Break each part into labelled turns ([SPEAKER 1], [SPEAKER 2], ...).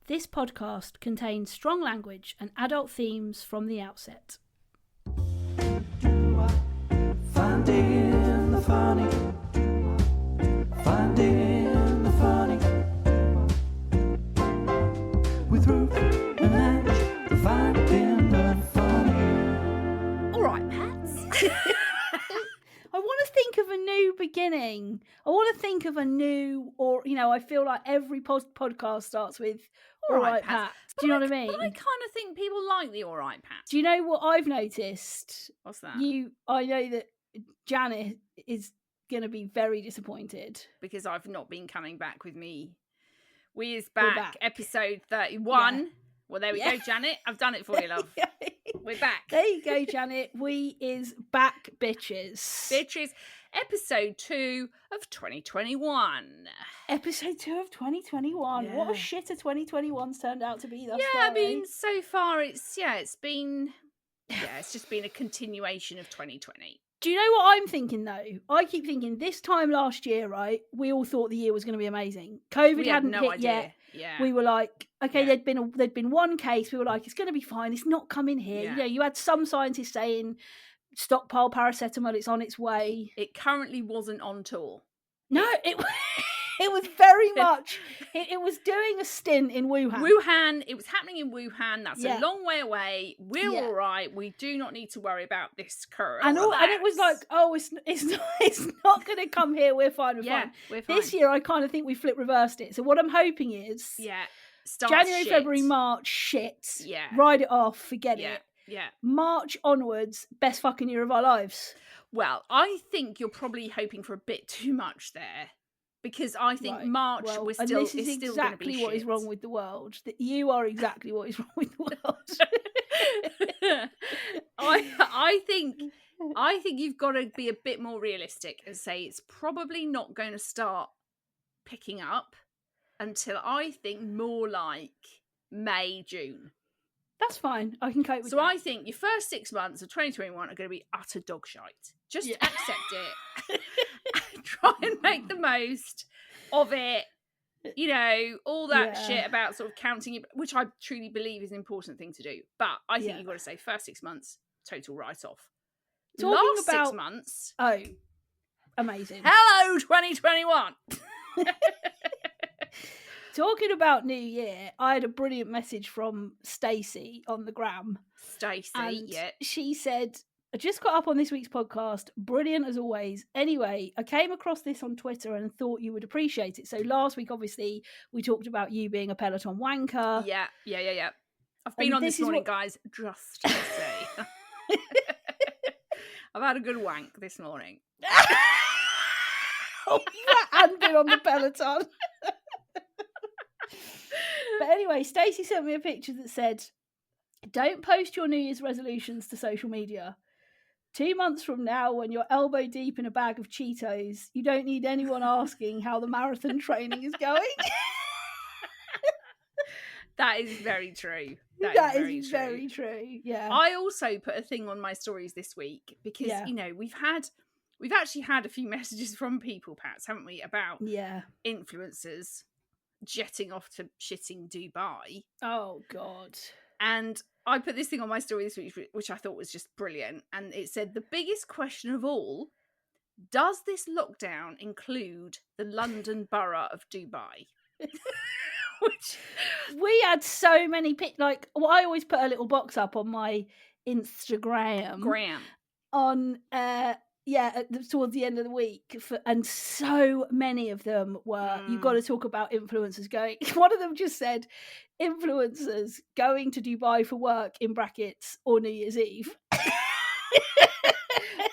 [SPEAKER 1] This podcast contains strong language and adult themes from the outset.
[SPEAKER 2] Finding the funny. Finding the funny. With Ruth and Ange. Finding the funny.
[SPEAKER 1] All right, Pats. I want to think of a new beginning. I want to think of a new, or, you know, I feel like every podcast starts with all right, Pat. Do you know what I mean?
[SPEAKER 3] But I kind of think people like the all right, Pat.
[SPEAKER 1] Do you know what I've noticed?
[SPEAKER 3] What's that?
[SPEAKER 1] I know that Janet is going to be very disappointed.
[SPEAKER 3] Because I've not been coming back with me. We is
[SPEAKER 1] We're
[SPEAKER 3] back.
[SPEAKER 1] back.
[SPEAKER 3] Episode 31.
[SPEAKER 1] Yeah.
[SPEAKER 3] Well, there we go, Janet. I've done it for you, love. We're back.
[SPEAKER 1] There you go, Janet. We is back, bitches.
[SPEAKER 3] Bitches. Episode 2 of 2021.
[SPEAKER 1] Episode 2 of 2021.
[SPEAKER 3] Yeah.
[SPEAKER 1] What a shitter 2021's turned out to be thus
[SPEAKER 3] Yeah,
[SPEAKER 1] far.
[SPEAKER 3] I mean, so far it's just been a continuation of 2020.
[SPEAKER 1] Do you know what I'm thinking though? I keep thinking this time last year, right? We all thought the year was going to be amazing. COVID
[SPEAKER 3] We had
[SPEAKER 1] hadn't
[SPEAKER 3] no
[SPEAKER 1] hit
[SPEAKER 3] idea.
[SPEAKER 1] yet.
[SPEAKER 3] Yeah.
[SPEAKER 1] We were like, okay,
[SPEAKER 3] Yeah.
[SPEAKER 1] there'd been one case. We were like, it's going to be fine. It's not coming here.
[SPEAKER 3] Yeah.
[SPEAKER 1] You know, you had some scientists saying, stockpile paracetamol. It's on its way.
[SPEAKER 3] It currently wasn't on tour.
[SPEAKER 1] No, it was very much. It was doing a stint in Wuhan.
[SPEAKER 3] Wuhan, it was happening in Wuhan. That's
[SPEAKER 1] Yeah.
[SPEAKER 3] a long way away. We're
[SPEAKER 1] Yeah.
[SPEAKER 3] all right. We do not need to worry about this curve.
[SPEAKER 1] And it was like, oh, it's not going to come here. We're fine. We're fine.
[SPEAKER 3] we're fine.
[SPEAKER 1] This year, I kind of think we reversed it. So what I'm hoping is,
[SPEAKER 3] yeah, starts
[SPEAKER 1] January,
[SPEAKER 3] shit.
[SPEAKER 1] February, March, shit.
[SPEAKER 3] Yeah.
[SPEAKER 1] Ride it off. Forget
[SPEAKER 3] Yeah,
[SPEAKER 1] it.
[SPEAKER 3] yeah.
[SPEAKER 1] March onwards, best fucking year of our lives.
[SPEAKER 3] Well, I think you're probably hoping for a bit too much there, because I think
[SPEAKER 1] Right.
[SPEAKER 3] March
[SPEAKER 1] Well,
[SPEAKER 3] was
[SPEAKER 1] and
[SPEAKER 3] still
[SPEAKER 1] this is
[SPEAKER 3] still going to be
[SPEAKER 1] exactly what is
[SPEAKER 3] shit.
[SPEAKER 1] wrong with the world. That you are exactly what is wrong with the world.
[SPEAKER 3] I think you've got to be a bit more realistic and say it's probably not going to start picking up until I think more like May, June.
[SPEAKER 1] That's fine. I can cope with
[SPEAKER 3] So
[SPEAKER 1] that.
[SPEAKER 3] I think your first 6 months of 2021 are going to be utter dog shite. Just accept it. Try and make the most of it. You know, all that
[SPEAKER 1] Yeah.
[SPEAKER 3] shit about sort of counting it, which I truly believe is an important thing to do. But I think
[SPEAKER 1] Yeah.
[SPEAKER 3] you've got to say first 6 months, total write-off.
[SPEAKER 1] Talking
[SPEAKER 3] Last
[SPEAKER 1] about-
[SPEAKER 3] 6 months,
[SPEAKER 1] Oh, amazing.
[SPEAKER 3] hello 2021.
[SPEAKER 1] Talking about New Year, I had a brilliant message from Stacey on the gram.
[SPEAKER 3] Stacey,
[SPEAKER 1] And
[SPEAKER 3] yeah.
[SPEAKER 1] she said, I just got up on this week's podcast. Brilliant as always. Anyway, I came across this on Twitter and thought you would appreciate it. So last week, obviously, we talked about you being a Peloton wanker.
[SPEAKER 3] Yeah. I've been
[SPEAKER 1] And
[SPEAKER 3] on
[SPEAKER 1] this
[SPEAKER 3] this
[SPEAKER 1] is
[SPEAKER 3] morning,
[SPEAKER 1] what-
[SPEAKER 3] guys, just to say. I've had a good wank this morning.
[SPEAKER 1] And been on the Peloton. But anyway, Stacey sent me a picture that said, don't post your New Year's resolutions to social media. 2 months from now, when you're elbow deep in a bag of Cheetos, you don't need anyone asking how the marathon training is going.
[SPEAKER 3] That is very true.
[SPEAKER 1] That is very true. Yeah.
[SPEAKER 3] I also put a thing on my stories this week because,
[SPEAKER 1] Yeah.
[SPEAKER 3] you know, we've actually had a few messages from people, Pats, haven't we, about
[SPEAKER 1] Yeah.
[SPEAKER 3] influencers jetting off to shitting Dubai.
[SPEAKER 1] Oh, God.
[SPEAKER 3] And I put this thing on my story this week, which I thought was just brilliant. And it said, the biggest question of all, does this lockdown include the London Borough of Dubai? Which
[SPEAKER 1] We had so many I always put a little box up on my Instagram.
[SPEAKER 3] Graham.
[SPEAKER 1] On towards the end of the week, and so many of them were you've got to talk about influencers going. One of them just said influencers going to Dubai for work in brackets or New Year's Eve.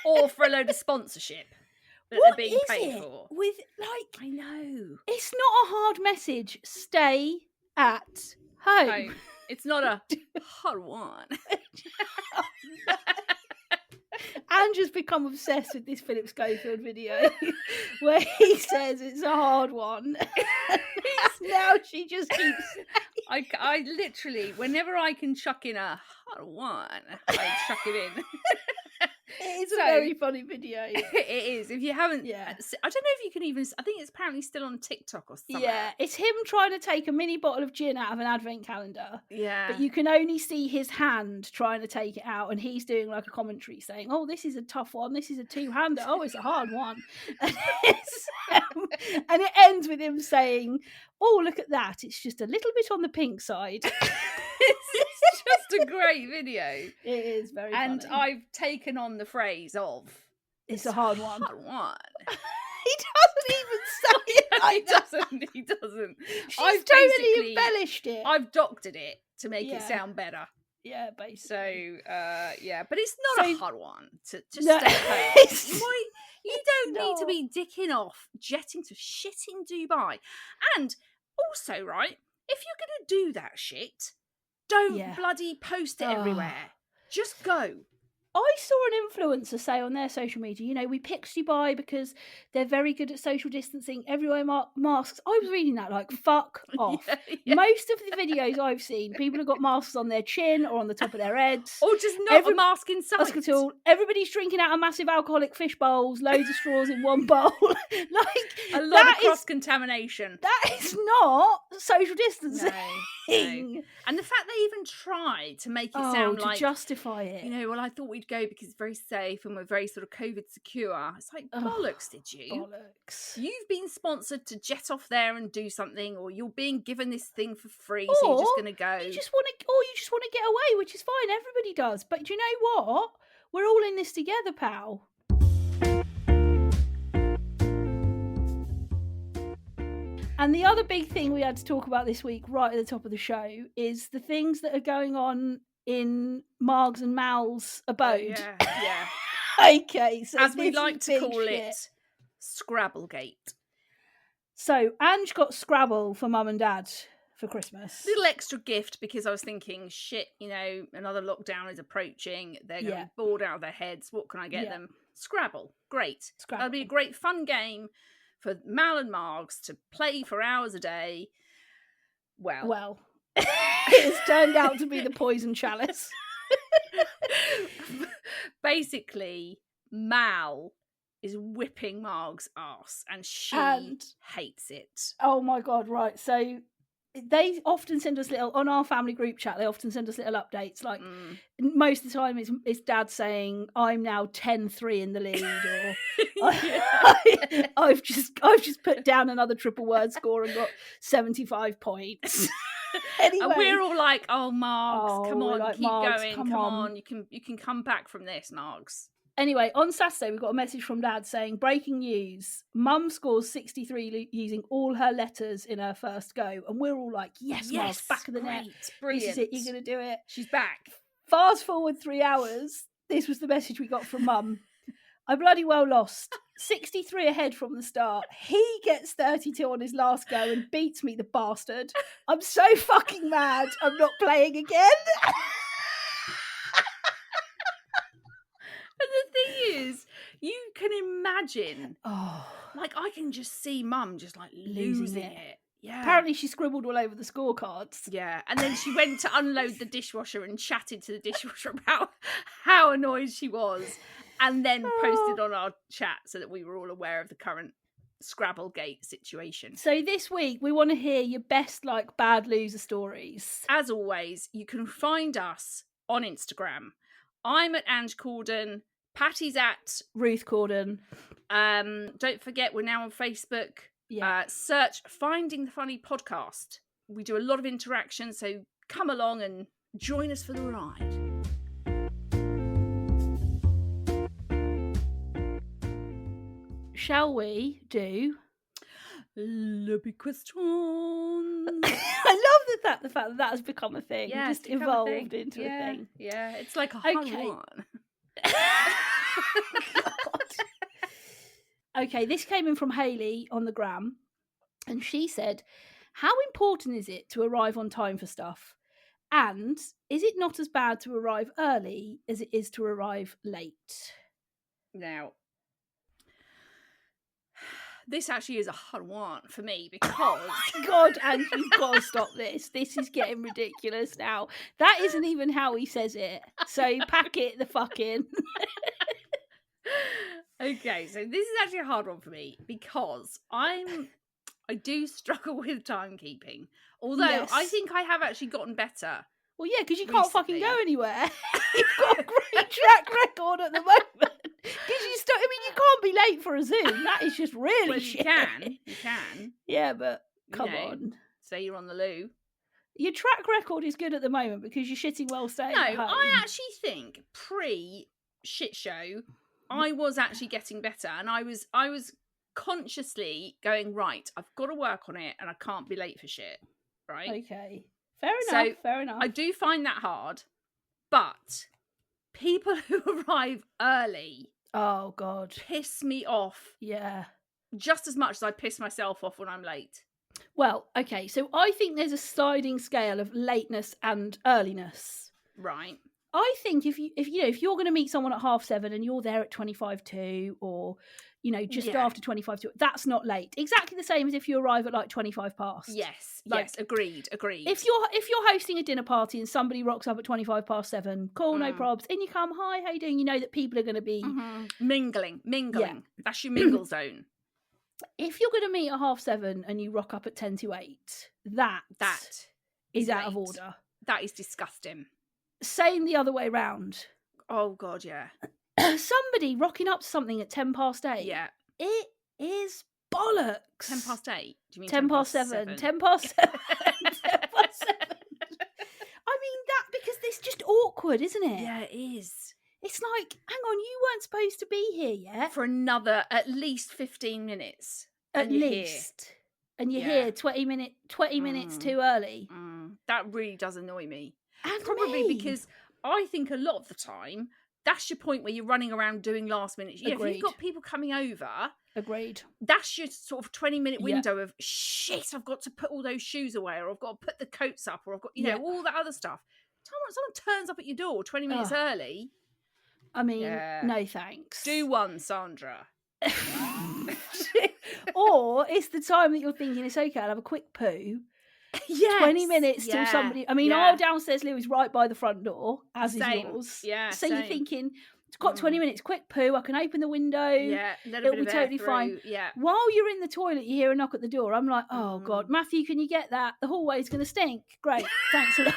[SPEAKER 3] Or for a load of sponsorship that
[SPEAKER 1] What
[SPEAKER 3] they're being
[SPEAKER 1] is
[SPEAKER 3] paid
[SPEAKER 1] it
[SPEAKER 3] for.
[SPEAKER 1] with
[SPEAKER 3] I know.
[SPEAKER 1] it's not a hard message. Stay at home.
[SPEAKER 3] No, it's not a hard one.
[SPEAKER 1] Ange has become obsessed with this Philip Schofield video where he says it's a hard one. Now she just keeps.
[SPEAKER 3] I literally, whenever I can chuck in a hard one, I chuck it in.
[SPEAKER 1] It is a very funny video.
[SPEAKER 3] It is. If you haven't,
[SPEAKER 1] Yeah.
[SPEAKER 3] I don't know if you can even. I think it's apparently still on TikTok or something.
[SPEAKER 1] Yeah, it's him trying to take a mini bottle of gin out of an advent calendar.
[SPEAKER 3] Yeah.
[SPEAKER 1] But you can only see his hand trying to take it out, and he's doing like a commentary saying, "Oh, this is a tough one. This is a two-hander. Oh, it's a hard one." And it ends with him saying, "Oh, look at that. It's just a little bit on the pink side."
[SPEAKER 3] It's just a great video.
[SPEAKER 1] It is very
[SPEAKER 3] and
[SPEAKER 1] funny.
[SPEAKER 3] I've taken on the phrase of
[SPEAKER 1] It's a hard one. He doesn't even say it.
[SPEAKER 3] He doesn't.
[SPEAKER 1] She's
[SPEAKER 3] I've
[SPEAKER 1] totally
[SPEAKER 3] basically
[SPEAKER 1] embellished it.
[SPEAKER 3] I've doctored it to make
[SPEAKER 1] Yeah.
[SPEAKER 3] it sound better.
[SPEAKER 1] Yeah,
[SPEAKER 3] So
[SPEAKER 1] basically.
[SPEAKER 3] but it's not a
[SPEAKER 1] So-
[SPEAKER 3] hard one to just
[SPEAKER 1] No,
[SPEAKER 3] stay home.
[SPEAKER 1] it's
[SPEAKER 3] You don't need to
[SPEAKER 1] not.
[SPEAKER 3] be dicking off, jetting to shitting Dubai. And also, right, if you're gonna do that shit, don't
[SPEAKER 1] Yeah.
[SPEAKER 3] bloody post it
[SPEAKER 1] Oh.
[SPEAKER 3] everywhere. Just go.
[SPEAKER 1] I saw an influencer say on their social media, we picked Dubai because they're very good at social distancing. Everyone masks. I was reading that like, fuck off.
[SPEAKER 3] Yeah.
[SPEAKER 1] Most of the videos I've seen, people have got masks on their chin or on the top of their heads.
[SPEAKER 3] Or just not a mask in sight.
[SPEAKER 1] Mask at all. Everybody's drinking out of massive alcoholic fish bowls, loads of straws in one bowl. Like
[SPEAKER 3] A lot of
[SPEAKER 1] that is-
[SPEAKER 3] cross-contamination.
[SPEAKER 1] that is not social distancing.
[SPEAKER 3] No. And the fact they even tried to make it sound
[SPEAKER 1] to
[SPEAKER 3] like,
[SPEAKER 1] justify it.
[SPEAKER 3] well, I thought we'd go because it's very safe and we're very sort of COVID secure. It's like, bollocks, did you?
[SPEAKER 1] Bollocks.
[SPEAKER 3] You've been sponsored to jet off there and do something, or you're being given this thing for free, so you're just
[SPEAKER 1] Or
[SPEAKER 3] going to go.
[SPEAKER 1] You just want to get away, which is fine. Everybody does. But do you know what? We're all in this together, pal. And the other big thing we had to talk about this week, right at the top of the show, is the things that are going on in Margs and Mal's abode.
[SPEAKER 3] Yeah.
[SPEAKER 1] Okay, so
[SPEAKER 3] As we
[SPEAKER 1] this
[SPEAKER 3] like
[SPEAKER 1] is
[SPEAKER 3] to
[SPEAKER 1] big
[SPEAKER 3] call
[SPEAKER 1] shit.
[SPEAKER 3] it, Scrabblegate.
[SPEAKER 1] So Ange got Scrabble for mum and dad for Christmas.
[SPEAKER 3] Little extra gift because I was thinking, shit, another lockdown is approaching. They're going to be bored out of their heads. What can I get them? Scrabble. Great.
[SPEAKER 1] Scrabble.
[SPEAKER 3] That'll be a great fun game for Mal and Margs to play for hours a day. Well.
[SPEAKER 1] It's turned out to be the poison chalice.
[SPEAKER 3] Basically, Mal is whipping Marg's ass and she hates it.
[SPEAKER 1] Oh my God, right. So they often send us on our family group chat, they often send us little updates. Like most of the time it's dad saying, I'm now 10-3 in the lead, or I've just put down another triple word score and got 75 points. Anyway,
[SPEAKER 3] and we're all like, oh, Margs, come on,
[SPEAKER 1] like,
[SPEAKER 3] keep
[SPEAKER 1] Margs,
[SPEAKER 3] going, come on. You can come back from this, Margs.
[SPEAKER 1] Anyway, on Saturday, we got a message from Dad saying, breaking news, Mum scores 63 using all her letters in her first go. And we're all like, yes, Margs, back of the net.
[SPEAKER 3] Brilliant.
[SPEAKER 1] This is it, you're going to do it.
[SPEAKER 3] She's back.
[SPEAKER 1] Fast forward 3 hours, this was the message we got from Mum. I bloody well lost. 63 ahead from the start. He gets 32 on his last go and beats me, the bastard. I'm so fucking mad. I'm not playing again.
[SPEAKER 3] And the thing is, you can imagine, like I can just see Mum just like losing it. Yeah.
[SPEAKER 1] Apparently she scribbled all over the scorecards.
[SPEAKER 3] Yeah. And then she went to unload the dishwasher and chatted to the dishwasher about how annoyed she was. And then posted on our chat so that we were all aware of the current Scrabblegate situation.
[SPEAKER 1] So this week we want to hear your best bad loser stories.
[SPEAKER 3] As always, you can find us on Instagram. I'm at Ange Corden. Patty's at
[SPEAKER 1] Ruth Corden.
[SPEAKER 3] Don't forget, we're now on Facebook. Yeah. Search Finding the Funny Podcast. We do a lot of interaction, so come along and join us for the ride.
[SPEAKER 1] Shall we do
[SPEAKER 3] Le big question?
[SPEAKER 1] I love the fact that has become a thing.
[SPEAKER 3] Yeah,
[SPEAKER 1] just evolved into a thing.
[SPEAKER 3] Yeah, it's like a hard one.
[SPEAKER 1] Okay, this came in from Hayley on the gram, and she said, how important is it to arrive on time for stuff? And is it not as bad to arrive early as it is to arrive late?
[SPEAKER 3] Now, this actually is a hard one for me because...
[SPEAKER 1] Oh my God, Ange, you've got to stop this. This is getting ridiculous now. That isn't even how he says it. So pack it the fuck in.
[SPEAKER 3] Okay, so this is actually a hard one for me because I do struggle with timekeeping. Although
[SPEAKER 1] Yes.
[SPEAKER 3] I think I have actually gotten better.
[SPEAKER 1] Well, yeah, because you can't fucking
[SPEAKER 3] Recently.
[SPEAKER 1] go anywhere. You've got a great track record at the moment. Because you can't be late for a Zoom. That is just really
[SPEAKER 3] Well, you
[SPEAKER 1] shit.
[SPEAKER 3] can.
[SPEAKER 1] Yeah, but
[SPEAKER 3] You
[SPEAKER 1] come
[SPEAKER 3] know.
[SPEAKER 1] on.
[SPEAKER 3] Say you're on the loo.
[SPEAKER 1] Your track record is good at the moment because you're shitting well staying
[SPEAKER 3] No,
[SPEAKER 1] at home.
[SPEAKER 3] I actually think pre-shit show, I was actually getting better, and I was consciously going, right, I've got to work on it, and I can't be late for shit, right?
[SPEAKER 1] Okay. Fair enough.
[SPEAKER 3] I do find that hard, but people who arrive early
[SPEAKER 1] Oh, God.
[SPEAKER 3] piss me off
[SPEAKER 1] Yeah.
[SPEAKER 3] just as much as I piss myself off when I'm late.
[SPEAKER 1] Well, okay, so I think there's a sliding scale of lateness and earliness.
[SPEAKER 3] Right.
[SPEAKER 1] I think if you're going to meet someone at 7:30 and you're there at 25 to, or just
[SPEAKER 3] Yeah.
[SPEAKER 1] after 25 to, that's not late. Exactly the same as if you arrive at like 25 past.
[SPEAKER 3] Yes.
[SPEAKER 1] Like,
[SPEAKER 3] yes. Agreed.
[SPEAKER 1] If you're hosting a dinner party and somebody rocks up at 7:25, cool, no probs, and you come, hi, how you doing? You know that people are going to be
[SPEAKER 3] mingling.
[SPEAKER 1] Yeah.
[SPEAKER 3] That's your mingle zone.
[SPEAKER 1] If you're going to meet at 7:30 and you rock up at 10 to 8, that is out of
[SPEAKER 3] late.
[SPEAKER 1] order.
[SPEAKER 3] That is disgusting.
[SPEAKER 1] Same the other way round.
[SPEAKER 3] Oh God, yeah.
[SPEAKER 1] Somebody rocking up to something at 8:10.
[SPEAKER 3] Yeah.
[SPEAKER 1] It is bollocks.
[SPEAKER 3] 8:10. Do you mean
[SPEAKER 1] 7:10.
[SPEAKER 3] 7:10?
[SPEAKER 1] 7:10. I mean that because it's just awkward, isn't it?
[SPEAKER 3] Yeah, it is.
[SPEAKER 1] It's like, hang on, you weren't supposed to be here yet.
[SPEAKER 3] For another at least 15 minutes.
[SPEAKER 1] At
[SPEAKER 3] and you're
[SPEAKER 1] least. And you're
[SPEAKER 3] Yeah.
[SPEAKER 1] here 20 minutes too early.
[SPEAKER 3] That really does annoy me.
[SPEAKER 1] And
[SPEAKER 3] Probably
[SPEAKER 1] me.
[SPEAKER 3] because I think a lot of the time, that's your point where you're running around doing last minute. If
[SPEAKER 1] Agreed.
[SPEAKER 3] you've got people coming over,
[SPEAKER 1] Agreed.
[SPEAKER 3] that's your sort of 20-minute
[SPEAKER 1] Yeah.
[SPEAKER 3] window of shit, I've got to put all those shoes away, or I've got to put the coats up, or I've got,
[SPEAKER 1] Yeah.
[SPEAKER 3] all that other stuff. Someone turns up at your door 20 minutes early.
[SPEAKER 1] I mean,
[SPEAKER 3] Yeah.
[SPEAKER 1] no thanks.
[SPEAKER 3] Do one, Sandra.
[SPEAKER 1] Or it's the time that you're thinking, it's okay, I'll have a quick poo.
[SPEAKER 3] Yes.
[SPEAKER 1] 20 minutes till somebody. I mean,
[SPEAKER 3] yeah.
[SPEAKER 1] our downstairs loo is right by the front door, as
[SPEAKER 3] Same.
[SPEAKER 1] is yours.
[SPEAKER 3] Yeah,
[SPEAKER 1] So you're
[SPEAKER 3] same.
[SPEAKER 1] thinking, it's got 20 minutes, quick poo, I can open the window.
[SPEAKER 3] Yeah, let a
[SPEAKER 1] it'll
[SPEAKER 3] bit
[SPEAKER 1] be
[SPEAKER 3] of air
[SPEAKER 1] totally fine.
[SPEAKER 3] through. Yeah.
[SPEAKER 1] While you're in the toilet, you hear a knock at the door. I'm like, oh God, Matthew, can you get that? The hallway's going to stink. Great, thanks a lot.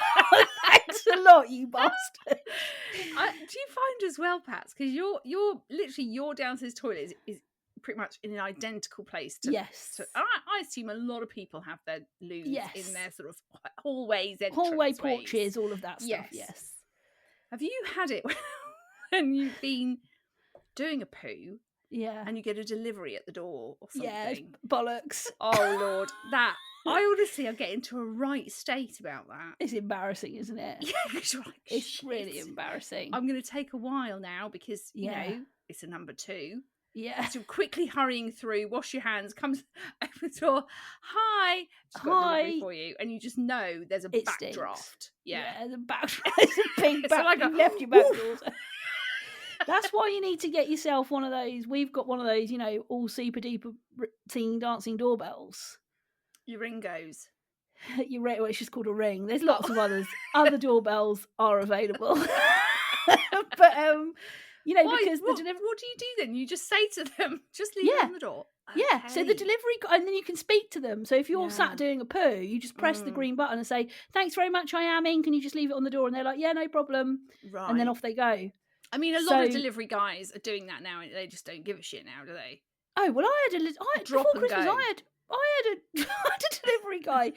[SPEAKER 1] Thanks a lot, you bastard.
[SPEAKER 3] Do you find as well, Pats? Because you're literally your downstairs toilet is pretty much in an identical place to.
[SPEAKER 1] Yes.
[SPEAKER 3] I assume a lot of people have their loos in their sort of hallways,
[SPEAKER 1] hallway
[SPEAKER 3] entranceways.
[SPEAKER 1] porches, all of that stuff. Yes.
[SPEAKER 3] Have you had it when you've been doing a poo?
[SPEAKER 1] Yeah.
[SPEAKER 3] And you get a delivery at the door or something?
[SPEAKER 1] Yeah, bollocks.
[SPEAKER 3] Oh Lord, that I honestly I get into a right state about that.
[SPEAKER 1] It's embarrassing, isn't it?
[SPEAKER 3] Yeah, it's like,
[SPEAKER 1] it's really embarrassing.
[SPEAKER 3] I'm going to take a while now because you know it's a number 2.
[SPEAKER 1] Yeah.
[SPEAKER 3] So quickly hurrying through, wash your hands, comes open the door. Hi, just got a delivery for you, and you just know there's a backdraft. Yeah,
[SPEAKER 1] the backdraft. It's a big back.
[SPEAKER 3] like
[SPEAKER 1] You've left your back doors. That's why you need to get yourself one of those. We've got one of those, all super duper singing, dancing doorbells.
[SPEAKER 3] Your ring goes.
[SPEAKER 1] Well, it's just called a ring. There's lots of others. Other doorbells are available. But because
[SPEAKER 3] what do you do then? You just say to them, just leave it on the door.
[SPEAKER 1] Yeah, so the delivery, and then you can speak to them. So if you're sat doing a poo, you just press the green button and say, thanks very much, I am in. Can you just leave it on the door? And they're like, yeah, no problem. Right. And then off they go.
[SPEAKER 3] I mean, a lot of delivery guys are doing that now, and they just don't give a shit now, do they?
[SPEAKER 1] Oh, well, before Christmas, I had a delivery guy.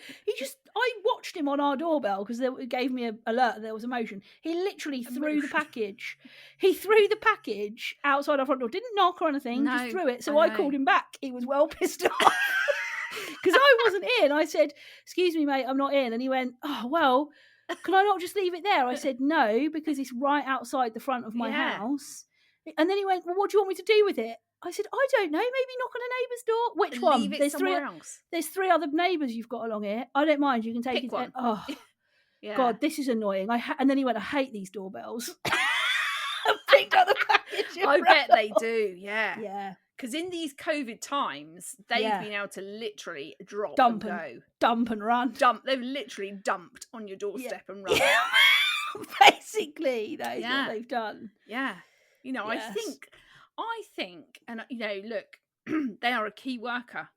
[SPEAKER 1] I watched him on our doorbell because it gave me an alert that there was a motion. He literally threw the package. He threw the package outside our front door. Didn't knock or anything, just threw it. So I called him back. He was well pissed off because I wasn't in. I said, excuse me, mate, I'm not in. And he went, oh, well, can I not just leave it there? I said, no, because it's right outside the front of my house. And then he went, well, what do you want me to do with it? I said, I don't know, maybe knock on a neighbour's door. Which one?
[SPEAKER 3] Leave it somewhere else.
[SPEAKER 1] There's 3 other neighbours you've got along here. I don't mind, you can take
[SPEAKER 3] Pick
[SPEAKER 1] it.
[SPEAKER 3] one.
[SPEAKER 1] Oh, God, this is annoying. And then he went, I hate these doorbells. I picked up the package.
[SPEAKER 3] I bet they do, yeah.
[SPEAKER 1] Yeah.
[SPEAKER 3] Because in these COVID times, they've been able to literally drop
[SPEAKER 1] dump
[SPEAKER 3] and go.
[SPEAKER 1] Dump and run.
[SPEAKER 3] They've literally dumped on your doorstep and run.
[SPEAKER 1] Basically, that is what they've done.
[SPEAKER 3] Yeah. I think I think, and look, they are a key worker.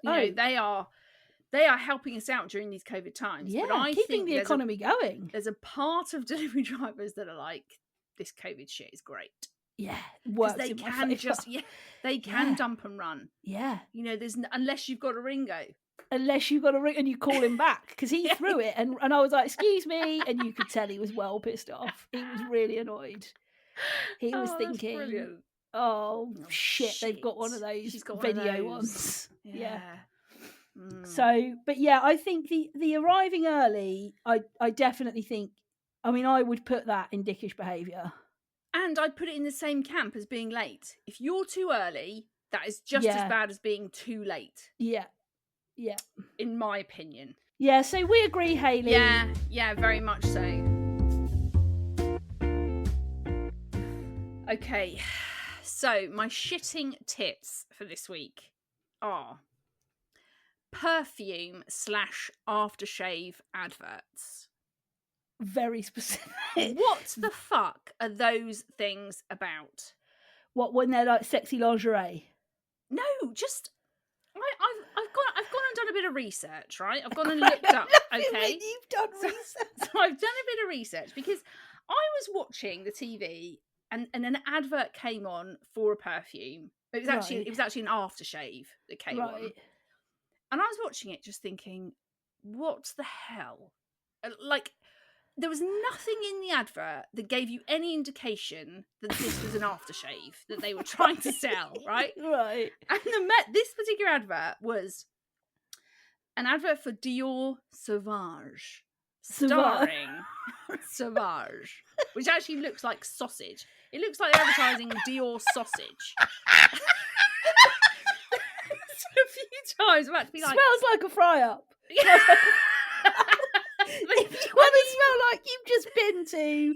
[SPEAKER 3] They are helping us out during these COVID times.
[SPEAKER 1] Yeah,
[SPEAKER 3] but I
[SPEAKER 1] keeping
[SPEAKER 3] think
[SPEAKER 1] the economy going.
[SPEAKER 3] There's a part of delivery drivers that are like, this COVID shit is great.
[SPEAKER 1] Yeah, works
[SPEAKER 3] they
[SPEAKER 1] in my
[SPEAKER 3] can
[SPEAKER 1] favour.
[SPEAKER 3] they can dump and run.
[SPEAKER 1] Yeah,
[SPEAKER 3] there's unless you've got a Ringo.
[SPEAKER 1] Unless you've got a ring and you call him back, because he threw it, and I was like, "Excuse me," and you could tell he was well pissed off. He was really annoyed. He was thinking, "Oh shit, they've got one of those video ones." Yeah. So, but yeah, I think the arriving early, I definitely think. I mean, I would put that in dickish behaviour.
[SPEAKER 3] And I'd put it in the same camp as being late. If you're too early, that is just as bad as being too late.
[SPEAKER 1] Yeah. Yeah.
[SPEAKER 3] In my opinion.
[SPEAKER 1] Yeah, so we agree, Hayley.
[SPEAKER 3] Yeah, very much so. Okay, so my shitting tips for this week are perfume / aftershave adverts.
[SPEAKER 1] Very specific.
[SPEAKER 3] What the fuck are those things about?
[SPEAKER 1] What, when they're like sexy lingerie?
[SPEAKER 3] No, just I've gone and done a bit of research, right? I've gone and looked up. Okay,
[SPEAKER 1] you've done research.
[SPEAKER 3] So I've done a bit of research because I was watching the TV and an advert came on for a perfume. It was actually an aftershave that came on, and I was watching it just thinking, what the hell? Like, there was nothing in the advert that gave you any indication that this was an aftershave that they were trying to sell, right?
[SPEAKER 1] Right.
[SPEAKER 3] And this particular advert was an advert for Dior Sauvage, starring Sauvage, which actually looks like sausage. It looks like they're advertising Dior sausage. So a few times I'm about to be like,
[SPEAKER 1] smells like a fry-up. If you want to smell like you've just been to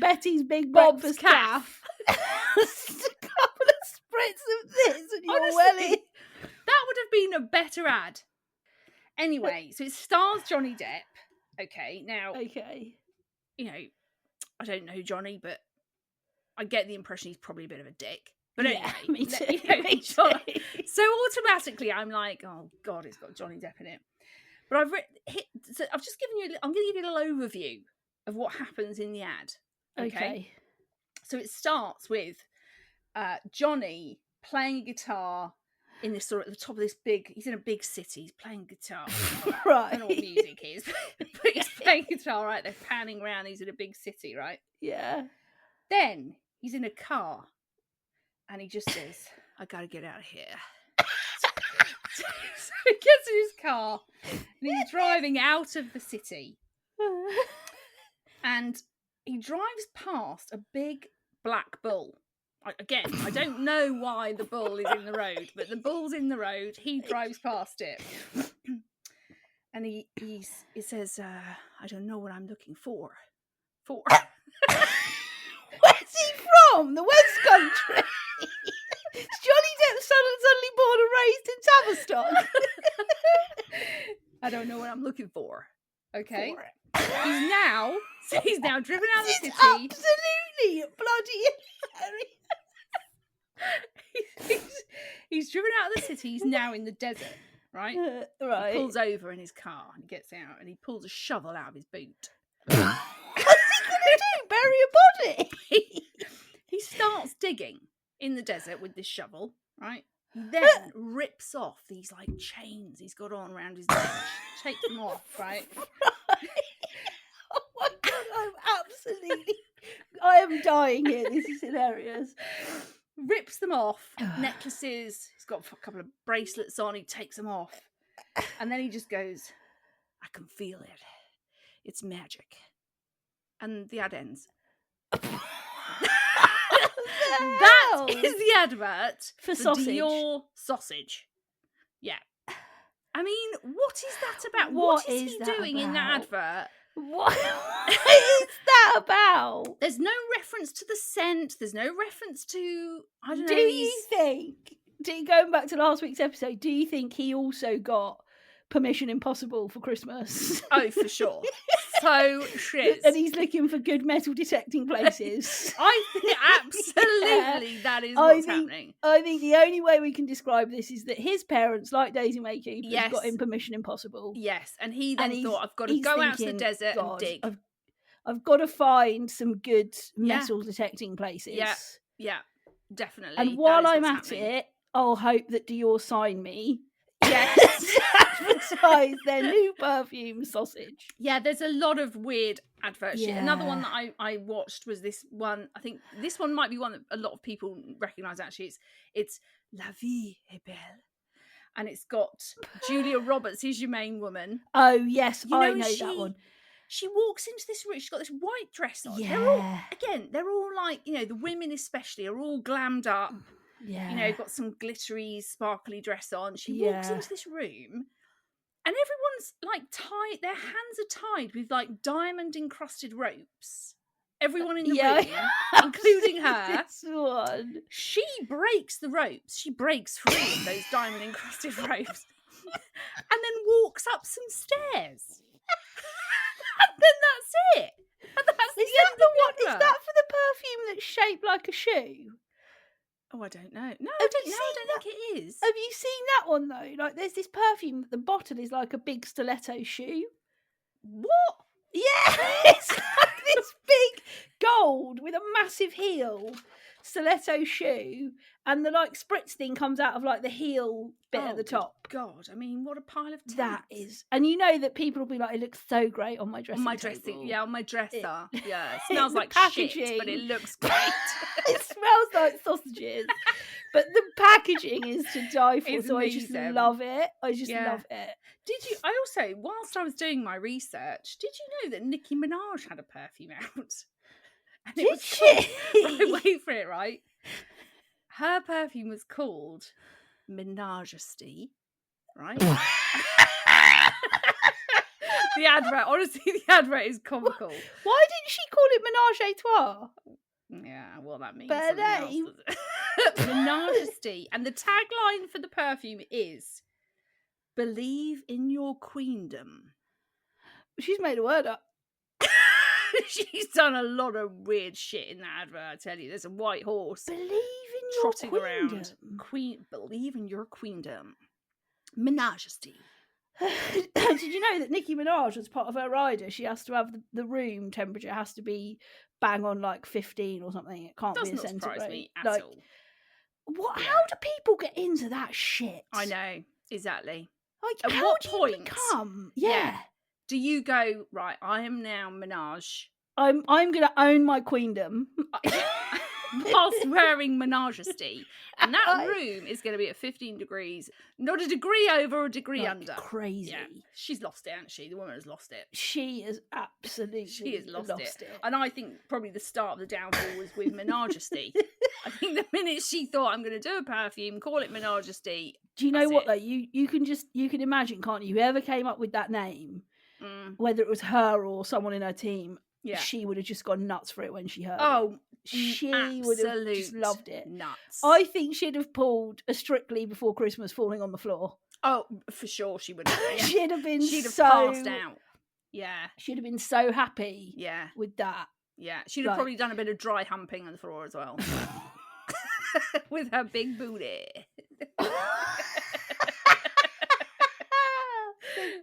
[SPEAKER 1] Betty's Big Breakfast Caff, a couple of spritz of this and you're welly.
[SPEAKER 3] That would have been a better ad. Anyway, so it stars Johnny Depp. Okay, now, I don't know Johnny, but I get the impression he's probably a bit of a dick. But anyway,
[SPEAKER 1] me too.
[SPEAKER 3] So automatically I'm like, oh God, it's got Johnny Depp in it. But I've just given you. I'm going to give you a little overview of what happens in the ad. Okay. So it starts with Johnny playing a guitar in this sort of at the top of this big. He's in a big city. He's playing guitar.
[SPEAKER 1] Right.
[SPEAKER 3] I don't know what music is, but he's playing guitar. Right. They're panning around. He's in a big city. Right.
[SPEAKER 1] Yeah.
[SPEAKER 3] Then he's in a car, and he just says, "I got to get out of here." So he gets in his car and he's driving out of the city, and he drives past a big black bull. Again, I don't know why the bull is in the road, but the bull's in the road. He drives past it, and he says, "I don't know what I'm looking for."
[SPEAKER 1] Where's he from? The West Country. Johnny Depp suddenly born and raised in Tavistock.
[SPEAKER 3] I don't know what I'm looking for. Okay. He's now driven out of the city.
[SPEAKER 1] Absolutely bloody
[SPEAKER 3] he's driven out of the city. He's now in the desert, right?
[SPEAKER 1] Right.
[SPEAKER 3] He pulls over in his car and gets out and he pulls a shovel out of his boot.
[SPEAKER 1] What's he gonna do? Bury a body?
[SPEAKER 3] He starts digging in the desert with this shovel, right? He then rips off these like chains he's got on around his neck, takes them off, right?
[SPEAKER 1] Oh my God, I am dying here. This is hilarious.
[SPEAKER 3] Rips them off, necklaces, he's got a couple of bracelets on, he takes them off. And then he just goes, "I can feel it. It's magic." And the ad ends. That is the advert
[SPEAKER 1] for sausage.
[SPEAKER 3] Dior sausage. Yeah. I mean, what is that about? What is he doing in that advert?
[SPEAKER 1] What is that about?
[SPEAKER 3] There's no reference to the scent. There's no reference to, I don't know.
[SPEAKER 1] Do you think, going back to last week's episode, do you think he also got Permission Impossible for Christmas?
[SPEAKER 3] Oh, for sure. so shiz.
[SPEAKER 1] And he's looking for good metal detecting places.
[SPEAKER 3] I think absolutely that is what's happening.
[SPEAKER 1] I think the only way we can describe this is that his parents, like Daisy May Cooper's,
[SPEAKER 3] Yes.
[SPEAKER 1] got him permission impossible.
[SPEAKER 3] Yes, and he then
[SPEAKER 1] And
[SPEAKER 3] thought, I've got to go out to the
[SPEAKER 1] thinking,
[SPEAKER 3] desert and
[SPEAKER 1] "God,
[SPEAKER 3] dig.
[SPEAKER 1] I've got to find some good
[SPEAKER 3] Yeah.
[SPEAKER 1] metal detecting places.
[SPEAKER 3] Yeah, definitely.
[SPEAKER 1] And while
[SPEAKER 3] That is
[SPEAKER 1] I'm
[SPEAKER 3] what's
[SPEAKER 1] at
[SPEAKER 3] happening.
[SPEAKER 1] it, I'll hope that Dior sign me
[SPEAKER 3] Yes.
[SPEAKER 1] to advertise their new perfume sausage.
[SPEAKER 3] Yeah, there's a lot of weird advert shit. Another one
[SPEAKER 1] Yeah.
[SPEAKER 3] that I watched was this one. I think this one might be one that a lot of people recognise actually. It's La Vie est Belle. And it's got Julia Roberts, who's your main woman.
[SPEAKER 1] Oh, yes,
[SPEAKER 3] You
[SPEAKER 1] I
[SPEAKER 3] know,
[SPEAKER 1] know that one.
[SPEAKER 3] She walks into this room, she's got this white dress on.
[SPEAKER 1] Yeah.
[SPEAKER 3] They're all like, you know, the women especially are all glammed up.
[SPEAKER 1] Yeah.
[SPEAKER 3] You know, got some glittery, sparkly dress on. She walks
[SPEAKER 1] Yeah.
[SPEAKER 3] into this room and everyone's like tied, their hands are tied with like diamond encrusted ropes. Everyone in the room, including her.
[SPEAKER 1] This one.
[SPEAKER 3] She breaks the ropes. She breaks free of those diamond encrusted ropes and then walks up some stairs. And then that's it. And that's
[SPEAKER 1] Is
[SPEAKER 3] the end of the
[SPEAKER 1] Is
[SPEAKER 3] advert.
[SPEAKER 1] that for the perfume that's shaped like a shoe?
[SPEAKER 3] Oh, I don't know. No,
[SPEAKER 1] Have
[SPEAKER 3] I
[SPEAKER 1] you
[SPEAKER 3] don't think it is.
[SPEAKER 1] Have you seen that one though? Like, there's this perfume that the bottle is like a big stiletto shoe.
[SPEAKER 3] What?
[SPEAKER 1] Yeah, it's like this big gold with a massive heel stiletto shoe, and the like spritz thing comes out of like the heel bit at the
[SPEAKER 3] good
[SPEAKER 1] top.
[SPEAKER 3] God, I mean, what a pile of tits.
[SPEAKER 1] That is, and you know that people will be like, "It looks so great on my dressing
[SPEAKER 3] on my
[SPEAKER 1] table."
[SPEAKER 3] dressing, yeah, on my dresser.
[SPEAKER 1] It-
[SPEAKER 3] Yeah, it smells
[SPEAKER 1] the
[SPEAKER 3] like shit,
[SPEAKER 1] packaging.
[SPEAKER 3] but it looks great.
[SPEAKER 1] It smells like sausages, but the packaging is to die for.
[SPEAKER 3] It's
[SPEAKER 1] so I just
[SPEAKER 3] amazing.
[SPEAKER 1] love it. I just
[SPEAKER 3] Yeah.
[SPEAKER 1] love it.
[SPEAKER 3] Did you? I also, whilst I was doing my research, did you know that Nicki Minaj had a perfume out? And
[SPEAKER 1] Did
[SPEAKER 3] was
[SPEAKER 1] she?
[SPEAKER 3] called- right, wait for it, right? Her perfume was called Menajesty, right? The advert, honestly, the advert is comical.
[SPEAKER 1] Why didn't she call it Menage a Trois?
[SPEAKER 3] Yeah, well, that means
[SPEAKER 1] But
[SPEAKER 3] something else.
[SPEAKER 1] name.
[SPEAKER 3] doesn't it? Menajesty, and the tagline for the perfume is "Believe in your queendom."
[SPEAKER 1] She's made a word up.
[SPEAKER 3] She's done a lot of weird shit in that advert. I tell you, there's a white horse
[SPEAKER 1] Believe in your
[SPEAKER 3] trotting
[SPEAKER 1] queendom.
[SPEAKER 3] around. Believe in your queendom. Menajesty.
[SPEAKER 1] Did you know that Nicki Minaj, as part of her rider, she has to have the room temperature has to be bang on like 15 or something. It can't
[SPEAKER 3] Does
[SPEAKER 1] be a
[SPEAKER 3] not surprise
[SPEAKER 1] centigrade.
[SPEAKER 3] me at
[SPEAKER 1] Like,
[SPEAKER 3] all.
[SPEAKER 1] what?
[SPEAKER 3] Yeah.
[SPEAKER 1] How do people get into that shit?
[SPEAKER 3] I know, exactly.
[SPEAKER 1] Like,
[SPEAKER 3] At
[SPEAKER 1] how
[SPEAKER 3] what
[SPEAKER 1] do you
[SPEAKER 3] point?
[SPEAKER 1] become?
[SPEAKER 3] Yeah.
[SPEAKER 1] Yeah.
[SPEAKER 3] Do you go, right, I am now Menage,
[SPEAKER 1] I'm gonna own my queendom.
[SPEAKER 3] whilst wearing Menajesty, and that
[SPEAKER 1] I-
[SPEAKER 3] room is going to be at 15 degrees, not a degree over or a degree
[SPEAKER 1] Like,
[SPEAKER 3] under.
[SPEAKER 1] crazy.
[SPEAKER 3] Yeah, she's lost it, hasn't she? The woman has lost it.
[SPEAKER 1] She has absolutely
[SPEAKER 3] She has lost
[SPEAKER 1] it.
[SPEAKER 3] it. And I think probably the start of the downfall was with Menajesty. I think the minute she thought, I'm going to do a perfume, call it Menajesty.
[SPEAKER 1] Do you know
[SPEAKER 3] That's
[SPEAKER 1] what
[SPEAKER 3] it.
[SPEAKER 1] though? You can imagine, can't you? Whoever came up with that name, whether it was her or someone in her team,
[SPEAKER 3] Yeah.
[SPEAKER 1] she would have just gone nuts for it when she heard it.
[SPEAKER 3] Oh,
[SPEAKER 1] She would have just
[SPEAKER 3] absolute
[SPEAKER 1] loved it.
[SPEAKER 3] Nuts.
[SPEAKER 1] I think she'd have pulled a Strictly Before Christmas falling on the floor.
[SPEAKER 3] Oh, for sure she would have. Yeah.
[SPEAKER 1] She'd have been
[SPEAKER 3] She'd have
[SPEAKER 1] so
[SPEAKER 3] passed out. Yeah.
[SPEAKER 1] She'd have been so happy
[SPEAKER 3] Yeah.
[SPEAKER 1] with that.
[SPEAKER 3] Yeah. She'd have
[SPEAKER 1] Like-
[SPEAKER 3] probably done a bit of dry humping on the floor as well. With her big booty.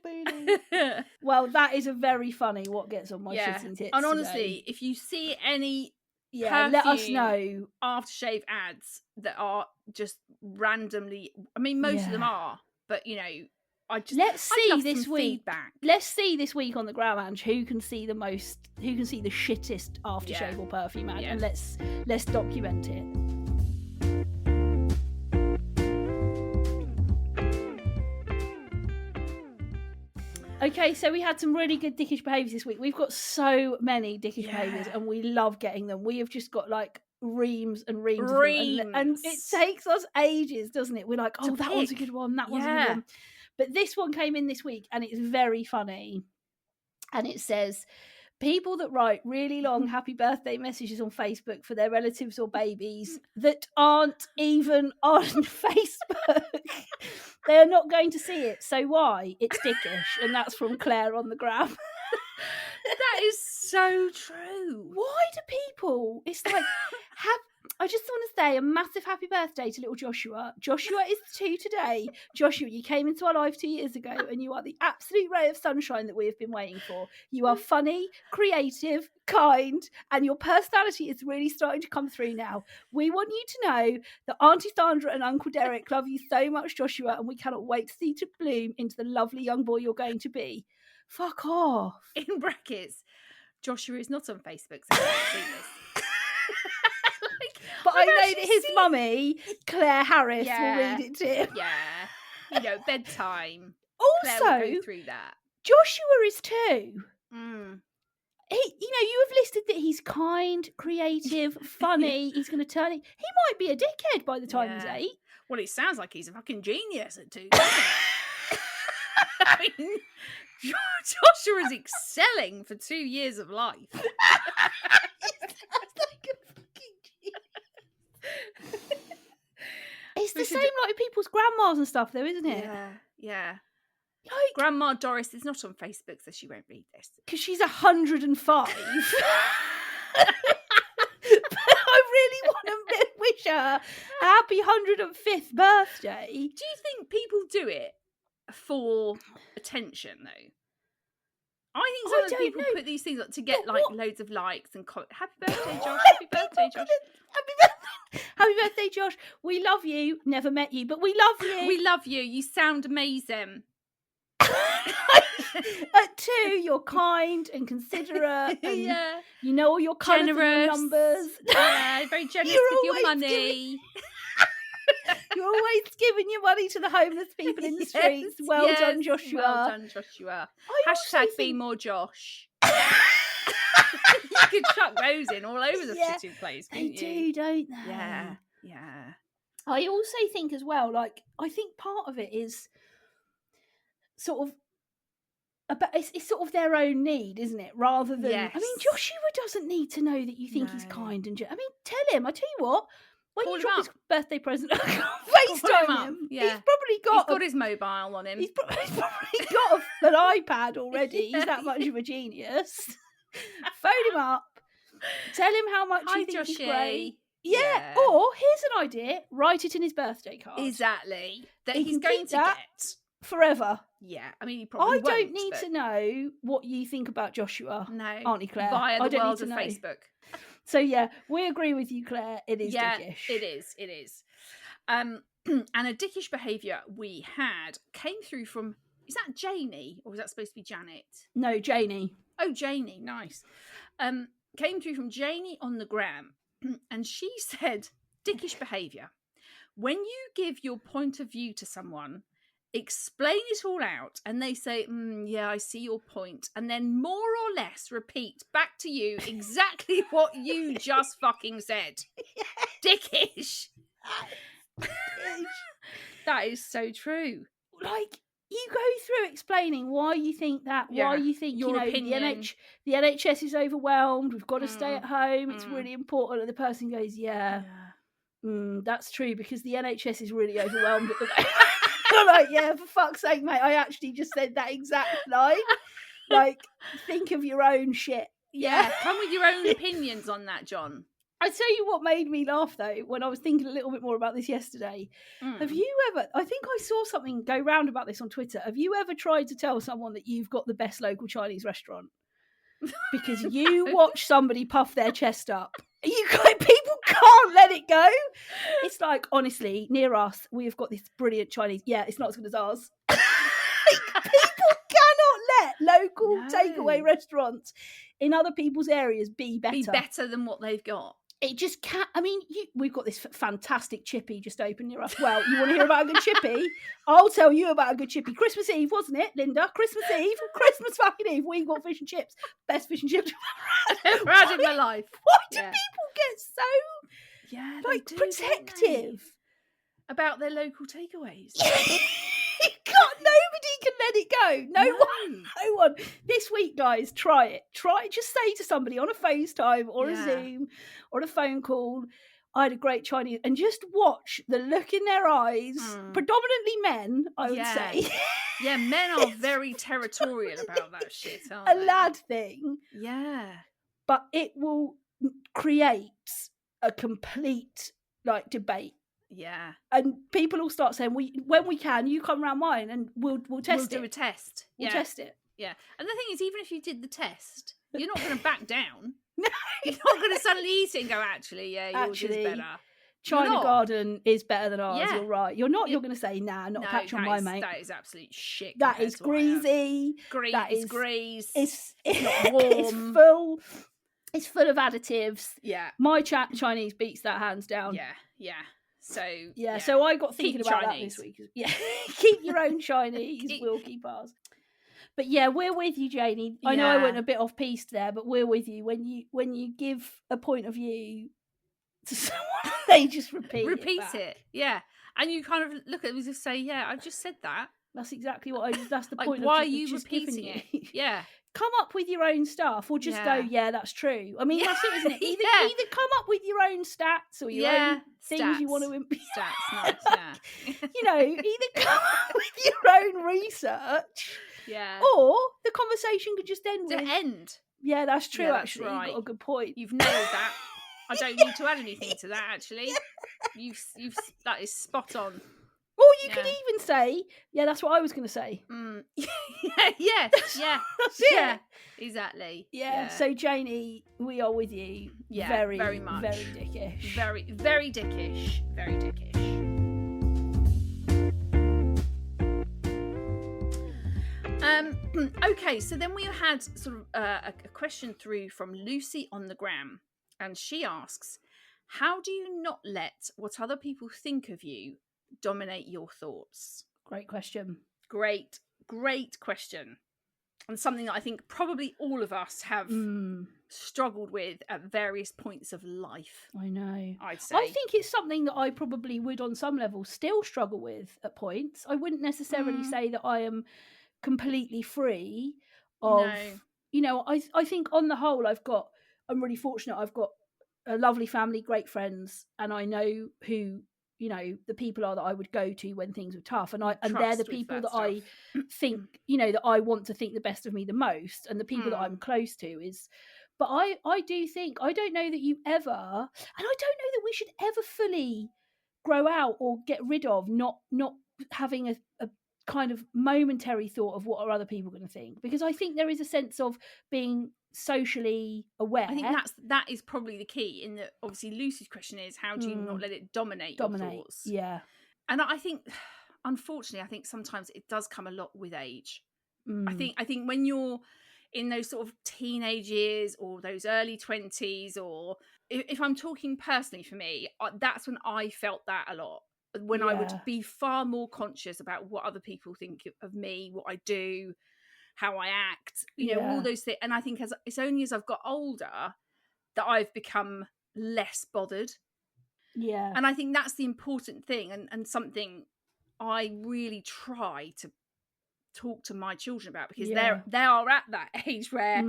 [SPEAKER 1] Big booty. Well, that is a very funny what gets on my shitting tits.
[SPEAKER 3] And honestly,
[SPEAKER 1] today.
[SPEAKER 3] if you see any
[SPEAKER 1] let us
[SPEAKER 3] perfume
[SPEAKER 1] know.
[SPEAKER 3] aftershave ads that are just randomly, I mean, most of them
[SPEAKER 1] Yeah.
[SPEAKER 3] are, but you know, I'd
[SPEAKER 1] Let's see
[SPEAKER 3] love
[SPEAKER 1] this
[SPEAKER 3] some
[SPEAKER 1] week.
[SPEAKER 3] feedback.
[SPEAKER 1] Let's see this week on the gram, Ange, who can see the shittest aftershave
[SPEAKER 3] Yeah.
[SPEAKER 1] or perfume ad,
[SPEAKER 3] Yeah.
[SPEAKER 1] and let's document it. Okay, so we had some really good dickish behaviours this week. We've got so many dickish
[SPEAKER 3] Yeah.
[SPEAKER 1] behaviours, and we love getting them. We have just got like reams and reams of them, and it
[SPEAKER 3] Reams.
[SPEAKER 1] takes us ages, doesn't it? We're like,
[SPEAKER 3] To
[SPEAKER 1] oh, that one's a
[SPEAKER 3] pick.
[SPEAKER 1] good one, that one's a good
[SPEAKER 3] Yeah.
[SPEAKER 1] one. But this one came in this week, and it's very funny. And it says, people that write really long happy birthday messages on Facebook for their relatives or babies that aren't even on Facebook, they're not going to see it. So why? It's dickish. And that's from Claire on the gram.
[SPEAKER 3] That is so true.
[SPEAKER 1] Why do people? It's like I just want to say a massive happy birthday to little Joshua. Joshua is 2 today. Joshua, you came into our life 2 years ago and you are the absolute ray of sunshine that we have been waiting for. You are funny, creative, kind, and your personality is really starting to come through now. We want you to know that Auntie Sandra and Uncle Derek love you so much, Joshua, and we cannot wait to see you to bloom into the lovely young boy you're going to be. Fuck off.
[SPEAKER 3] In brackets, Joshua is not on Facebook, so I can't see this.
[SPEAKER 1] But I know that his mummy, Claire Harris, will read it to him.
[SPEAKER 3] Yeah. Bedtime.
[SPEAKER 1] Also,
[SPEAKER 3] Claire will go through that.
[SPEAKER 1] Joshua is 2.
[SPEAKER 3] Mm.
[SPEAKER 1] You have listed that he's kind, creative, funny. He's going to turn it. He might be a dickhead by the time he's 8.
[SPEAKER 3] Well, it sounds like he's a fucking genius at 2, doesn't it? I mean, Joshua is excelling for 2 years of life.
[SPEAKER 1] He sounds like a fucking genius. It's the same like people's grandmas and stuff, though, isn't it?
[SPEAKER 3] Yeah.
[SPEAKER 1] Like,
[SPEAKER 3] Grandma Doris is not on Facebook, so she won't read this.
[SPEAKER 1] Because she's 105. But I really want to wish her a happy 105th birthday.
[SPEAKER 3] Do you think people do it for attention, though? I think sometimes people put these things up to get loads of likes and happy birthday, Josh. Happy birthday, Josh.
[SPEAKER 1] Happy birthday, Josh. We love you. Never met you, but we love you.
[SPEAKER 3] We love you. You sound amazing.
[SPEAKER 1] At 2, you're kind and considerate. And you know all your colours and your numbers.
[SPEAKER 3] Yeah, very generous with your money.
[SPEAKER 1] You're always giving your money to the homeless people in the streets. Well done, Joshua.
[SPEAKER 3] Well done, Joshua. Hashtag be more Josh. You could chuck those in all over the shitty place, couldn't you?
[SPEAKER 1] They do, don't they?
[SPEAKER 3] Yeah.
[SPEAKER 1] I also think as well, I think part of it is sort of it's sort of their own need, isn't it? Rather than, I mean, Joshua doesn't need to know that you think he's kind and I mean, tell him. I tell you what, when you drop his birthday present, FaceTime him.
[SPEAKER 3] Yeah.
[SPEAKER 1] He's probably got
[SPEAKER 3] his mobile on him.
[SPEAKER 1] He's probably got an iPad already. He's that much of a genius. Phone him up. Tell him how much you think he's great. Yeah. Or here's an idea: write it in his birthday card.
[SPEAKER 3] Exactly. That he's going to get
[SPEAKER 1] forever.
[SPEAKER 3] Yeah. I mean, he probably won't.
[SPEAKER 1] I don't need to know what you think about Joshua.
[SPEAKER 3] No,
[SPEAKER 1] Auntie Claire.
[SPEAKER 3] Via the world of Facebook.
[SPEAKER 1] So yeah, we agree with you, Claire. It is dickish.
[SPEAKER 3] It is. And a dickish behaviour we had came through from, is that Janie or was that supposed to be Janet?
[SPEAKER 1] No, Janie.
[SPEAKER 3] Oh, Janie, nice. Came through from Janie on the gram, and she said, dickish behaviour. When you give your point of view to someone, explain it all out, and they say, yeah, I see your point, and then more or less repeat back to you exactly what you just fucking said. Dickish. That is so true.
[SPEAKER 1] Like, you go through explaining why you think that, why you think,
[SPEAKER 3] your opinion.
[SPEAKER 1] the NHS is overwhelmed, we've got to stay at home, it's really important, and the person goes, that's true, because the NHS is really overwhelmed at the moment. I'm like, yeah, for fuck's sake, mate, I actually just said that exact line. Like, think of your own shit.
[SPEAKER 3] Yeah, come with your own opinions on that, John.
[SPEAKER 1] I tell you what made me laugh, though, when I was thinking a little bit more about this yesterday. Have you ever, I think I saw something go round about this on Twitter. Have you ever tried to tell someone that you've got the best local Chinese restaurant? Because you watch somebody puff their chest up. People can't let it go. It's like, honestly, near us, we have got this brilliant Chinese. Yeah, it's not as good as ours. People cannot let local takeaway restaurants in other people's areas be better.
[SPEAKER 3] Be better than what they've got.
[SPEAKER 1] It just can't. I mean, we've got this fantastic chippy just open near us. Well, you want to hear about a good chippy? I'll tell you about a good chippy. Christmas Eve, wasn't it, Linda? Christmas fucking Eve. We got fish and chips. Best fish and chips
[SPEAKER 3] I've ever had in my life.
[SPEAKER 1] Why do people get so protective
[SPEAKER 3] about their local takeaways?
[SPEAKER 1] Nobody can let it go. No one. This week, guys, try it. Just say to somebody on a FaceTime or a Zoom or a phone call, I had a great Chinese, and just watch the look in their eyes, predominantly men, I would say.
[SPEAKER 3] Yeah, men are very territorial about that shit, aren't
[SPEAKER 1] A
[SPEAKER 3] they?
[SPEAKER 1] lad thing.
[SPEAKER 3] Yeah.
[SPEAKER 1] But it will create a complete like debate.
[SPEAKER 3] Yeah.
[SPEAKER 1] And people will start saying, when we can, you come round mine and we'll test it.
[SPEAKER 3] We'll do a test.
[SPEAKER 1] We'll test it.
[SPEAKER 3] Yeah. And the thing is, even if you did the test, you're not going to back down.
[SPEAKER 1] No.
[SPEAKER 3] You're not going to suddenly eat it and go, actually, yours is better.
[SPEAKER 1] China Garden is better than ours.
[SPEAKER 3] Yeah.
[SPEAKER 1] You're right. You're going to say, nah, not a patch on my mate.
[SPEAKER 3] That is absolute shit.
[SPEAKER 1] That is greasy.
[SPEAKER 3] That is grease.
[SPEAKER 1] It's
[SPEAKER 3] not warm.
[SPEAKER 1] It's full of additives.
[SPEAKER 3] Yeah.
[SPEAKER 1] My Chinese beats that hands down.
[SPEAKER 3] Yeah. So
[SPEAKER 1] so I got thinking about that this week. Yeah. Keep your own Chinese. We'll keep ours. But yeah, we're with you, Janie. I know I went a bit off piste there, but we're with you. When you give a point of view to someone, they just repeat it.
[SPEAKER 3] Yeah. And you kind of look at them and just say, yeah, I just said that.
[SPEAKER 1] That's exactly what that's the
[SPEAKER 3] like,
[SPEAKER 1] point.
[SPEAKER 3] Why
[SPEAKER 1] of
[SPEAKER 3] are you
[SPEAKER 1] just
[SPEAKER 3] repeating it? Yeah.
[SPEAKER 1] Come up with your own stuff, or just go, yeah, that's true. I mean, that's it, isn't it? Either come up with your own stats or your own things you want to
[SPEAKER 3] stats, nice,
[SPEAKER 1] either come up with your own research, or the conversation could just end. Yeah, that's true.
[SPEAKER 3] Yeah,
[SPEAKER 1] actually,
[SPEAKER 3] right.
[SPEAKER 1] You've got a good point.
[SPEAKER 3] You've nailed that. I don't need to add anything to that. Actually, you've that is spot on.
[SPEAKER 1] Or you could even say, yeah, that's what I was going to say.
[SPEAKER 3] Yeah.
[SPEAKER 1] That's it.
[SPEAKER 3] Yeah, exactly.
[SPEAKER 1] Yeah. So, Janie, we are with you.
[SPEAKER 3] Yeah,
[SPEAKER 1] very much. Very dickish.
[SPEAKER 3] Very, very dickish. Very dickish. Okay, so then we had sort of a question through from Lucy on the gram, and she asks, how do you not let what other people think of you dominate your thoughts?
[SPEAKER 1] Great question.
[SPEAKER 3] Great question. And something that I think probably all of us have struggled with at various points of life.
[SPEAKER 1] I know.
[SPEAKER 3] I'd say.
[SPEAKER 1] I think it's something that I probably would on some level still struggle with at points. I wouldn't necessarily say that I am completely free of, I think on the whole I'm really fortunate. I've got a lovely family, great friends, and I know who the people are that I would go to when things are tough, and they're the people that I think, that I want to think the best of me the most, and the people that I'm close to is. But I do think, I don't know that you ever, and I don't know that we should ever fully grow out or get rid of not having a kind of momentary thought of what are other people going to think, because I think there is a sense of being socially aware.
[SPEAKER 3] I think that is probably the key. In that, obviously, Lucy's question is, how do you not let it dominate your thoughts?
[SPEAKER 1] Yeah.
[SPEAKER 3] And I think, unfortunately, sometimes it does come a lot with age. I think when you're in those sort of teenage years or those early 20s, or if I'm talking personally for me, that's when I felt that a lot. When I would be far more conscious about what other people think of me, what I do, how I act, all those things. And I think it's only as I've got older that I've become less bothered.
[SPEAKER 1] Yeah.
[SPEAKER 3] And I think that's the important thing, and something I really try to talk to my children about, because they are at that age where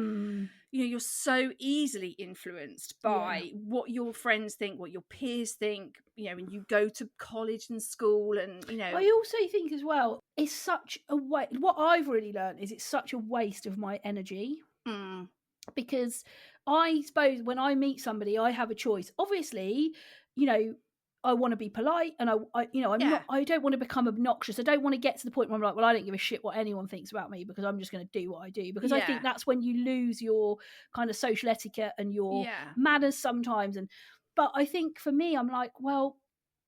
[SPEAKER 3] you're so easily influenced by what your friends think, what your peers think, when you go to college and school, and
[SPEAKER 1] I also think as well, it's such a waste. What I've really learned is it's such a waste of my energy, because I suppose when I meet somebody, I have a choice. Obviously, I want to be polite, and I don't want to become obnoxious. I don't want to get to the point where I'm like, well, I don't give a shit what anyone thinks about me, because I'm just going to do what I do. Because I think that's when you lose your kind of social etiquette and your manners sometimes. But I think for me, I'm like, well,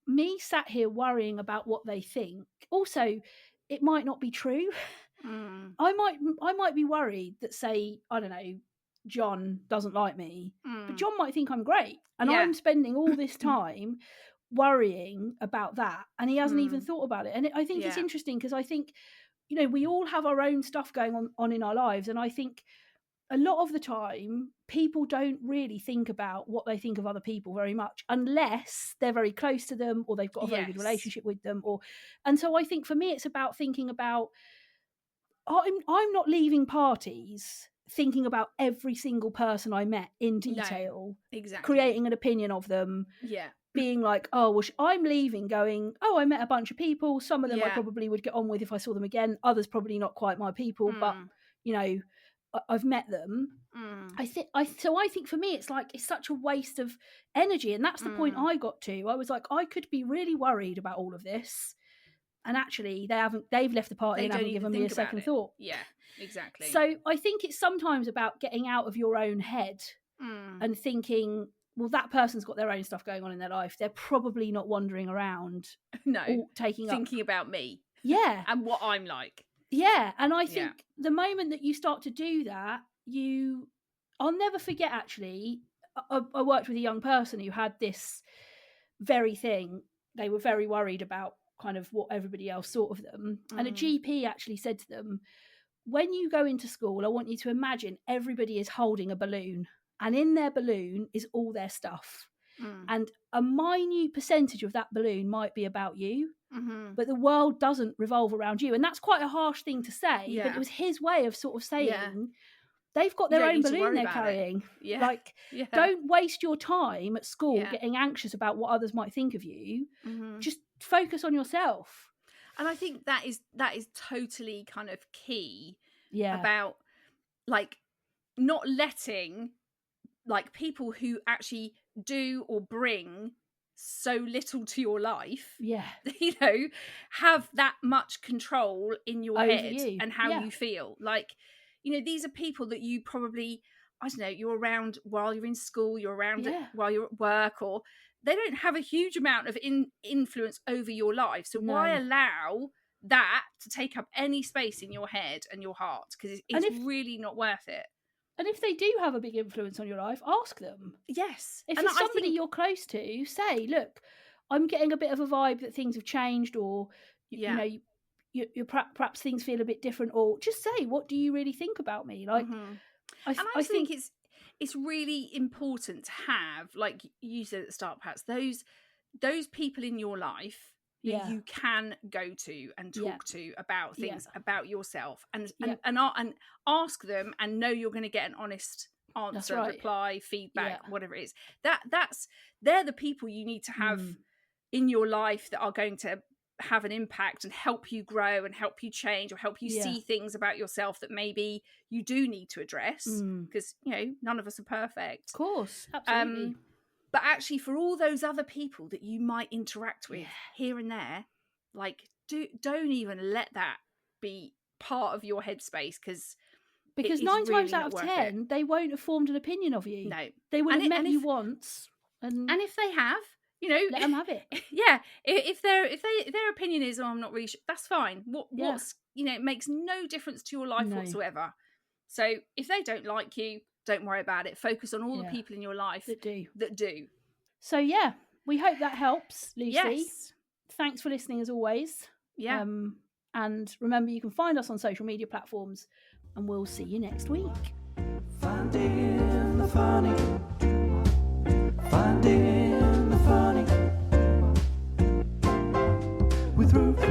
[SPEAKER 1] me sat here worrying about what they think. Also, it might not be true. I might be worried that, say, I don't know, John doesn't like me, but John might think I'm great, and I'm spending all this time worrying about that, and he hasn't even thought about it. And I think it's interesting, because I think we all have our own stuff going on in our lives, and I think a lot of the time people don't really think about what they think of other people very much, unless they're very close to them or they've got a very good relationship with them, and so I think for me it's about thinking about, I'm not leaving parties thinking about every single person I met in detail,
[SPEAKER 3] exactly,
[SPEAKER 1] creating an opinion of them, being like, oh, well, I'm leaving going, oh, I met a bunch of people. Some of them I
[SPEAKER 3] Yeah.
[SPEAKER 1] probably would get on with if I saw them again. Others probably not quite my people, but, you know, I've met them. I think for me, it's like, it's such a waste of energy. And that's the point I got to. I was like, I could be really worried about all of this. And actually, they've left the party and haven't given me a second thought.
[SPEAKER 3] Yeah, exactly.
[SPEAKER 1] So I think it's sometimes about getting out of your own head and thinking, well, that person's got their own stuff going on in their life. They're probably not wandering around,
[SPEAKER 3] thinking about me.
[SPEAKER 1] Yeah.
[SPEAKER 3] And what I'm like.
[SPEAKER 1] Yeah. And I think the moment that you start to do that, I'll never forget, actually, I worked with a young person who had this very thing. They were very worried about kind of what everybody else thought of them. And a GP actually said to them, when you go into school, I want you to imagine everybody is holding a balloon, and in their balloon is all their stuff. And a minute percentage of that balloon might be about you, but the world doesn't revolve around you. And that's quite a harsh thing to say, but it was his way of sort of saying, they've got their own balloon they're carrying. Like, don't waste your time at school getting anxious about what others might think of you. Just focus on yourself.
[SPEAKER 3] And I think that is totally kind of key about, like, not letting, like, people who actually do or bring so little to your life, you know, have that much control in your head and how you feel. Like, you know, these are people that you probably, I don't know, you're around while you're in school, you're around while you're at work, or they don't have a huge amount of influence over your life. So why allow that to take up any space in your head and your heart? Because it's really not worth it.
[SPEAKER 1] And if they do have a big influence on your life, ask them.
[SPEAKER 3] Yes.
[SPEAKER 1] If it's somebody you're close to, say, look, I'm getting a bit of a vibe that things have changed, or, you know, you're perhaps things feel a bit different, or just say, what do you really think about me? Like,
[SPEAKER 3] I think it's really important to have, like you said at the start, perhaps those people in your life that you can go to and talk to about things about yourself, and ask them, and know you're going to get an honest answer, reply, feedback, whatever it is. They're the people you need to have in your life that are going to have an impact and help you grow and help you change, or help you see things about yourself that maybe you do need to address, because you know, none of us are perfect,
[SPEAKER 1] of course, absolutely.
[SPEAKER 3] But actually, for all those other people that you might interact with here and there, like, don't even let that be part of your headspace, because
[SPEAKER 1] 9 times out of 10 they won't have formed an opinion of you.
[SPEAKER 3] No,
[SPEAKER 1] they will have met you once, and
[SPEAKER 3] if they have, you know,
[SPEAKER 1] let them have it.
[SPEAKER 3] If their opinion is, oh, I'm not really sure, that's fine. What's, you know, it makes no difference to your life whatsoever. So if they don't like you, don't worry about it. Focus on all the people in your life that do.
[SPEAKER 1] So we hope that helps, Lucy. Yes. Thanks for listening as always.
[SPEAKER 3] Yeah.
[SPEAKER 1] And remember, you can find us on social media platforms, and we'll see you next week.
[SPEAKER 2] Finding the funny. Finding the funny. With Ruth